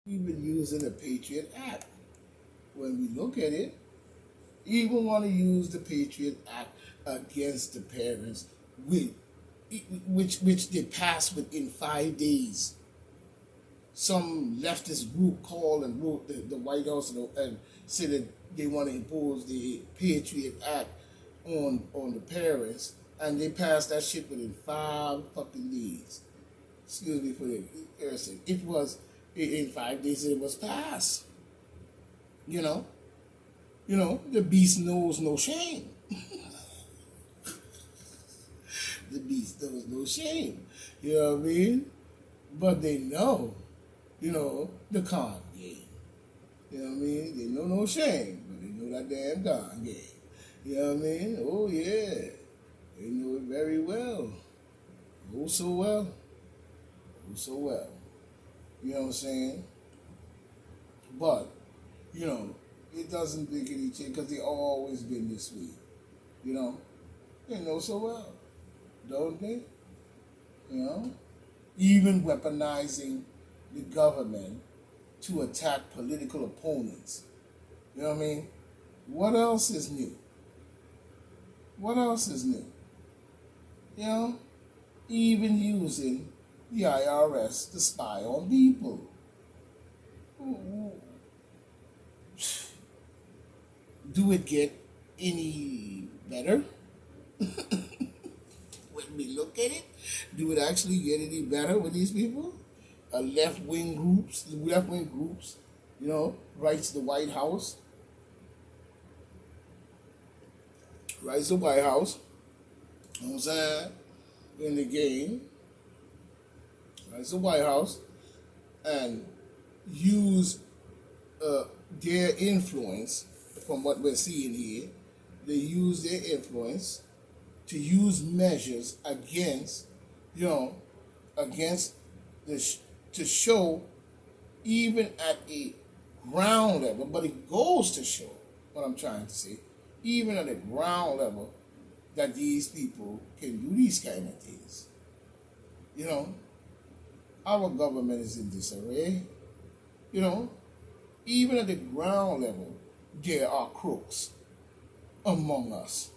even using the Patriot Act. When we look at it, even want to use the Patriot Act against the parents, with, which they passed within 5 days. Some leftist group called and wrote the White House and said that they want to impose the Patriot Act on the parents, and they passed that shit within 5 fucking days. Excuse me for the person. It was in 5 days it was passed. You know, the beast knows no shame. The beast knows no shame. You know what I mean? But they know, the con game. You know what I mean? They know no shame, but they know that damn con game. You know what I mean? Oh yeah. They know it very well. Oh so well. Oh so well. You know what I'm saying? But, it doesn't make any change because they always been this way. You know? They know so well. Don't they? You know? Even weaponizing the government to attack political opponents. You know what I mean? What else is new? What else is new? You know? Even using the IRS to spy on people. Do it get any better? When we look at it, do it actually get any better with these people? Left-wing groups, writes the White House, you know what I'm saying, in the game, writes the White House, and use their influence, from what we're seeing here, they use their influence to use measures against, against to show, even at a ground level, but it goes to show what I'm trying to say, even at a ground level, that these people can do these kind of things. Our government is in disarray. Even at the ground level, there are crooks among us.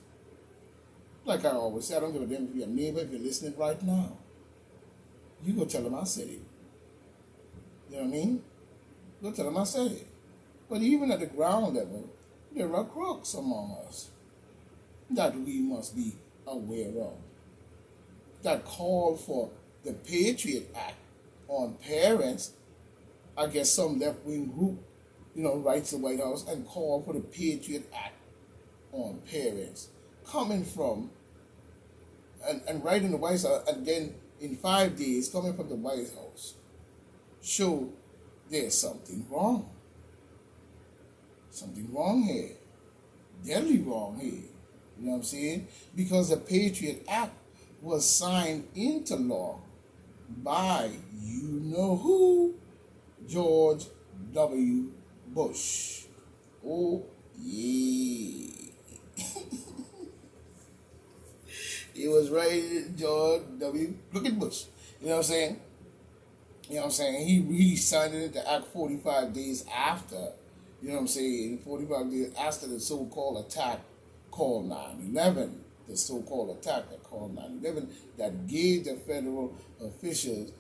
Like I always say, I don't give a damn if you're a neighbor, if you're listening right now. You go tell them I said it. You know what I mean? Go tell them I said it. But even at the ground level, there are crooks among us that we must be aware of. That call for the Patriot Act on parents. I guess some left-wing group, writes the White House and call for the Patriot Act on parents. Coming from, and writing the White House, and then in 5 days, coming from the White House, show there's something wrong. Something wrong here. Deadly wrong here. You know what I'm saying? Because the Patriot Act was signed into law by you know who? George W. Bush. Oh, yeah. It was right, George W. Look at Bush. You know what I'm saying? He signed it into Act 45 days after, 45 days after the so-called attack called 9/11. The so-called attack that called 9/11 that gave the federal officials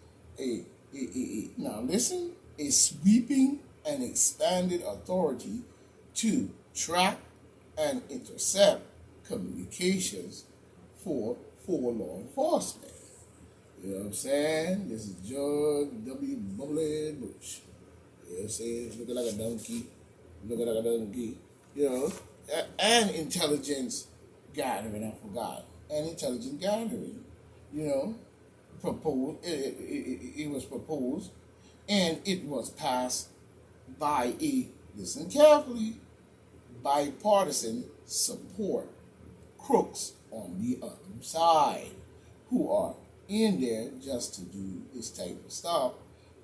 now listen, a sweeping and expanded authority to track and intercept communications for law enforcement. You know what I'm saying? This is George W. Bubbly Bush. You know what I'm saying? Looking like a donkey. And intelligence gathering, I forgot. And intelligence gathering. Proposed. It was proposed, and it was passed by listen carefully, bipartisan support. Crooks on the other side who are in there just to do this type of stuff,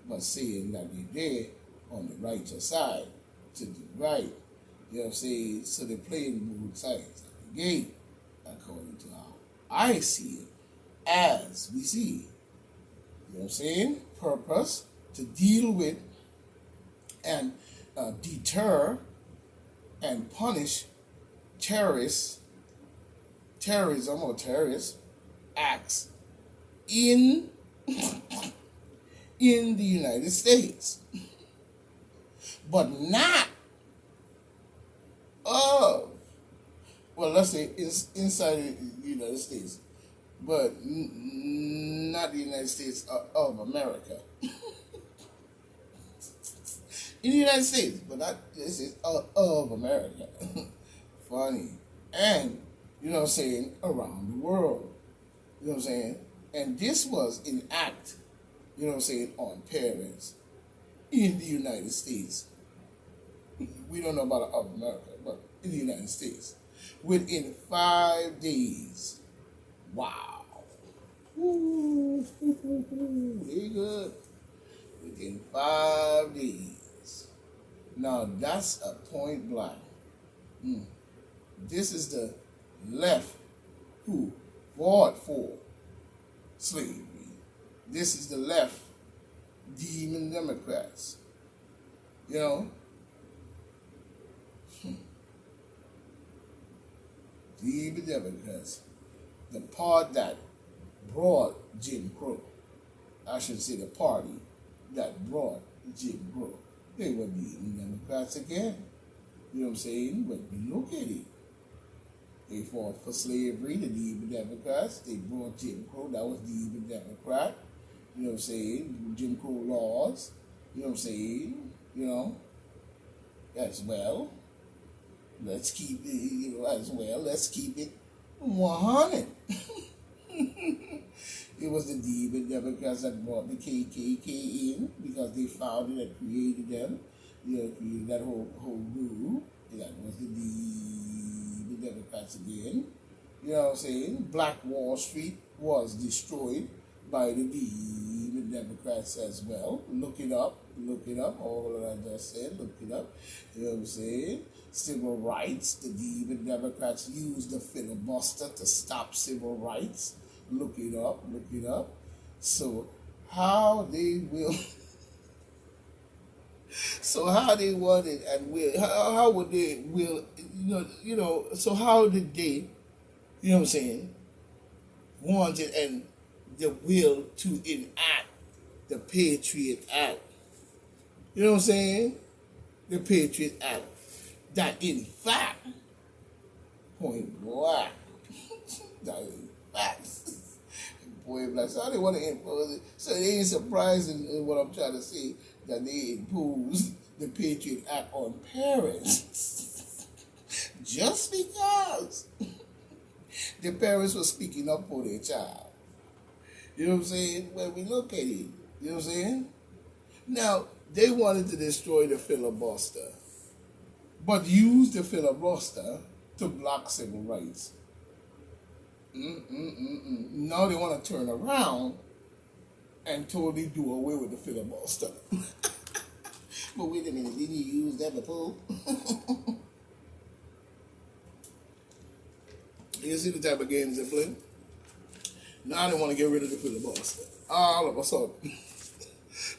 but saying that they're there on the righteous side to do right. You know what I'm saying? So they're playing both sides of the game, according to how I see it, as we see it. You know what I'm saying? Purpose to deal with and deter and punish terrorists, terrorism or terrorist acts in in the United States, but not of, well, let's say it's inside the United States, but not the United States of America. In the United States, but not this is of America. Funny. And, you know what I'm saying, around the world. You know what I'm saying? And this was an act, you know what I'm saying, on parents in the United States. We don't know about of America, but in the United States. Within 5 days. Wow. Ooh, they good. Within 5 days. Now that's a point blank. This is the left who fought for slavery. This is the left, demon Democrats. You know? Demon Democrats. The part that brought Jim Crow. I should say the party that brought Jim Crow. They were demon Democrats again. You know what I'm saying? But you look at it. They fought for slavery, the demon Democrats. They brought Jim Crow, that was demon Democrat. You know what I'm saying? Jim Crow laws. You know what I'm saying? You know, as well. Let's keep it, you know, as well. Let's keep it 100. It was the demon Democrats that brought the KKK in because they founded and created them. You know, created that whole group. That was the demon Democrats again. You know what I'm saying? Black Wall Street was destroyed by the demon Democrats as well. Look it up. All that I just said, look it up. You know what I'm saying? Civil rights. The demon Democrats used the filibuster to stop civil rights. Look it up. So how they will so how they wanted and will how would they will so how did they, you know what I'm saying, wanted and the will to enact the Patriot Act. You know what I'm saying? The Patriot Act. That in fact, point blank, that in fact, point blank. So they want to impose it. So they ain't surprised in what I'm trying to say, that they imposed the Patriot Act on parents. Just because the parents were speaking up for their child. You know what I'm saying? When we look at it, you know what I'm saying? Now, they wanted to destroy the filibuster, but use the filibuster to block civil rights. Now they want to turn around and totally do away with the filibuster. But wait a minute, didn't you use that before? You see the type of games they play? Now they want to get rid of the filibuster. All of a sudden.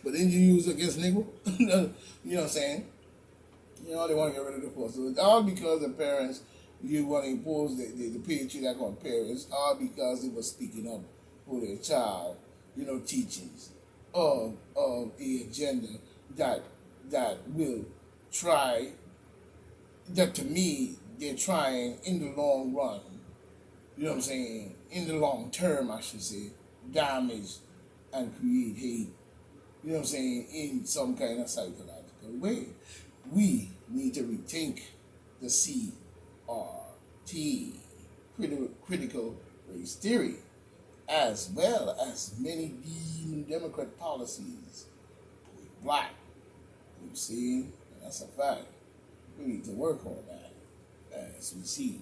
But then you use it against Negro. You know what I'm saying? You know, they want to get rid of the filibuster. It's all because the parents, you want to impose the Patriot Act on parents, all because they were speaking up for their child, you know, teachings of a agenda that will try, that to me, they're trying in the long run, you know what I'm saying, in the long term, I should say, damage and create hate, you know what I'm saying, in some kind of psychological way. We need to rethink the CRT, critical race theory, as well as many Democrat policies. Black, you see, that's a fact. We need to work on that as we see.